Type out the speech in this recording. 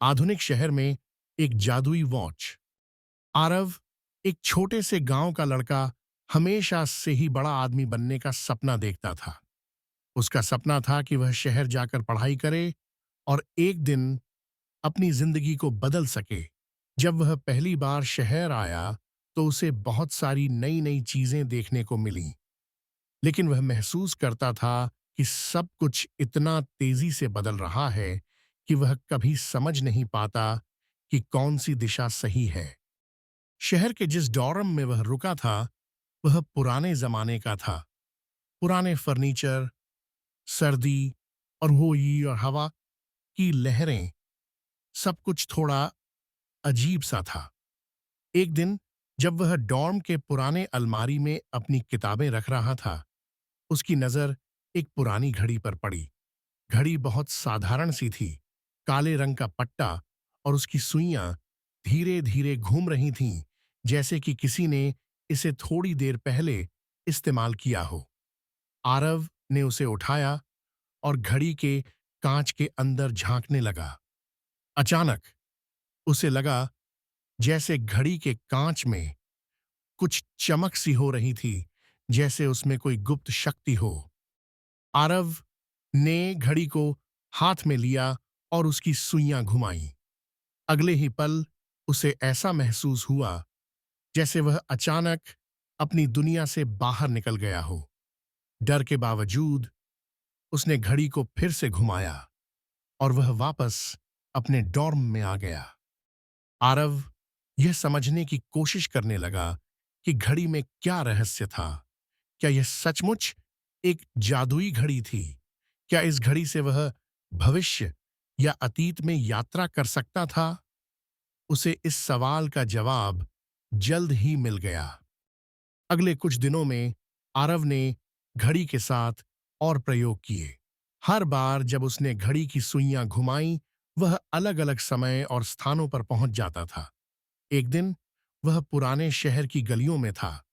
आधुनिक शहर में एक जादुई वॉच। आरव, एक छोटे से गांव का लड़का, हमेशा से ही बड़ा आदमी बनने का सपना देखता था। उसका सपना था कि वह शहर जाकर पढ़ाई करे और एक दिन अपनी जिंदगी को बदल सके। जब वह पहली बार शहर आया तो उसे बहुत सारी नई नई चीजें देखने को मिलीं, लेकिन वह महसूस करता था कि सब कुछ इतना तेजी से बदल रहा है कि वह कभी समझ नहीं पाता कि कौन सी दिशा सही है। शहर के जिस डॉर्म में वह रुका था वह पुराने जमाने का था। पुराने फर्नीचर, सर्दी और होई और हवा की लहरें, सब कुछ थोड़ा अजीब सा था। एक दिन जब वह डॉर्म के पुराने अलमारी में अपनी किताबें रख रहा था, उसकी नजर एक पुरानी घड़ी पर पड़ी। घड़ी बहुत साधारण सी थी, काले रंग का पट्टा और उसकी सुइयां धीरे धीरे घूम रही थीं, जैसे कि किसी ने इसे थोड़ी देर पहले इस्तेमाल किया हो। आरव ने उसे उठाया और घड़ी के कांच के अंदर झांकने लगा। अचानक उसे लगा जैसे घड़ी के कांच में कुछ चमक सी हो रही थी, जैसे उसमें कोई गुप्त शक्ति हो। आरव ने घड़ी को हाथ में लिया और उसकी सुइयां घुमाई। अगले ही पल उसे ऐसा महसूस हुआ जैसे वह अचानक अपनी दुनिया से बाहर निकल गया हो। डर के बावजूद उसने घड़ी को फिर से घुमाया और वह वापस अपने डॉर्म में आ गया। आरव यह समझने की कोशिश करने लगा कि घड़ी में क्या रहस्य था। क्या यह सचमुच एक जादुई घड़ी थी? क्या इस घड़ी से वह भविष्य या अतीत में यात्रा कर सकता था? उसे इस सवाल का जवाब जल्द ही मिल गया। अगले कुछ दिनों में आरव ने घड़ी के साथ और प्रयोग किए। हर बार जब उसने घड़ी की सुइयां घुमाई, वह अलग अलग समय और स्थानों पर पहुंच जाता था। एक दिन वह पुराने शहर की गलियों में था,